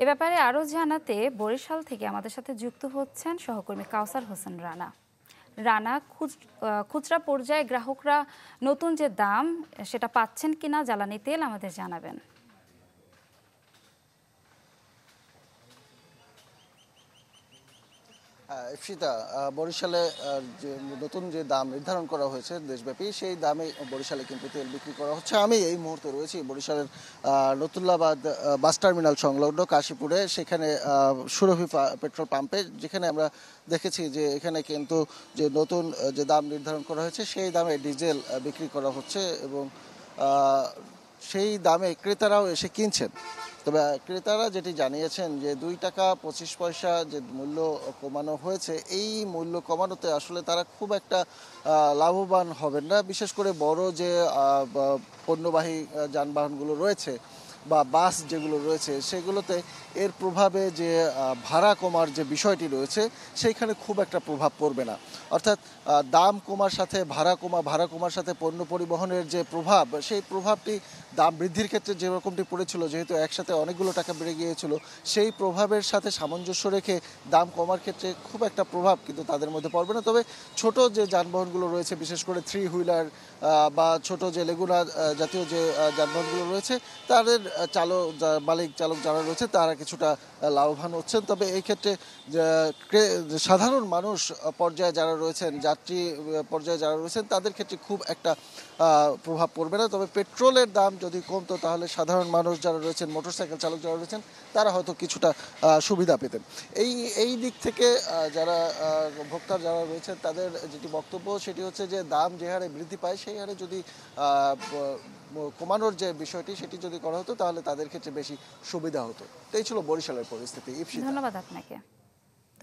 এ ব্যাপারে আরও জানাতে বরিশাল থেকে আমাদের সাথে যুক্ত হচ্ছেন সহকর্মী কাউসার হোসেন রানা। রানা, খুচরা পর্যায়ে গ্রাহকরা নতুন যে দাম সেটা পাচ্ছেন কিনা জ্বালানি তেল আমাদের জানাবেন। ইফশিতা, বরিশালে যে নতুন যে দাম নির্ধারণ করা হয়েছে দেশব্যাপী, সেই দামে বরিশালে কিন্তু তেল বিক্রি করা হচ্ছে। আমি এই মুহূর্তে রয়েছি বরিশালের নতুল্লাবাদ বাস টার্মিনাল সংলগ্ন কাশীপুরে, সেখানে সুরভি পেট্রোল পাম্পে, যেখানে আমরা দেখেছি যে এখানে কিন্তু যে নতুন যে দাম নির্ধারণ করা হয়েছে সেই দামে ডিজেল বিক্রি করা হচ্ছে এবং সেই দামে ক্রেতারাও এসে কিনছেন। তবে ক্রেতারা যেটি জানিয়েছেন যে 2 টাকা 25 পয়সা যে মূল্য কমানো হয়েছে, এই মূল্য কমানোতে আসলে তারা খুব একটা লাভবান হবেন না। বিশেষ করে বড় যে পণ্যবাহী যানবাহনগুলো রয়েছে বা বাস যেগুলো রয়েছে, সেগুলোতে এর প্রভাবে যে ভাড়া কমার যে বিষয়টি রয়েছে সেইখানে খুব একটা প্রভাব পড়বে না। অর্থাৎ দাম কমার সাথে ভাড়া কমার সাথে পণ্য পরিবহনের যে প্রভাব, সেই প্রভাবটি দাম বৃদ্ধির ক্ষেত্রে যেরকমটি পড়েছিল, যেহেতু একসাথে অনেকগুলো টাকা বেড়ে গিয়েছিল, সেই প্রভাবের সাথে সামঞ্জস্য রেখে দাম কমার ক্ষেত্রে খুব একটা প্রভাব কিন্তু তাদের মধ্যে পড়বে না। তবে ছোট যে যানবাহনগুলো রয়েছে, বিশেষ করে 3 হুইলার বা ছোট যে লেগুনা জাতীয় যে যানবাহনগুলো রয়েছে, তাদের মালিক চালক যারা রয়েছে তারা কিছুটা লাভবান হচ্ছেন। তবে এই ক্ষেত্রে সাধারণ মানুষ পর্যায়ে যারা রয়েছেন, যাত্রী পর্যায়ে যারা রয়েছেন, তাদের ক্ষেত্রে খুব একটা প্রভাব পড়বে না। তবে পেট্রোলের দাম যদি কমতো তাহলে সাধারণ মানুষ যারা রয়েছেন, মোটরসাইকেল চালক যারা রয়েছেন, তারা হয়তো কিছুটা সুবিধা পেতেন। এই দিক থেকে যারা ভোক্তা যারা রয়েছেন তাদের যেটি বক্তব্য সেটি হচ্ছে যে দাম যে হারে বৃদ্ধি পায় সেই হারে যদি কমানোর যে বিষয়টি সেটি যদি করা হতো তাহলে তাদের ক্ষেত্রে বেশি সুবিধা হতো। এই ছিল বরিশালের পরিস্থিতি। ধন্যবাদ আপনাকে।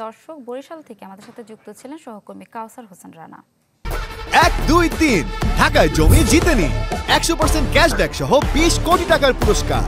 দর্শক, বরিশাল থেকে আমাদের সাথে যুক্ত ছিলেন সহকর্মী কাউসার হোসেন রানা। 1, 2, 3 ঢাকায় জমি জিতে নিন 100% ক্যাশব্যাক সহ 20 কোটি টাকার পুরস্কার।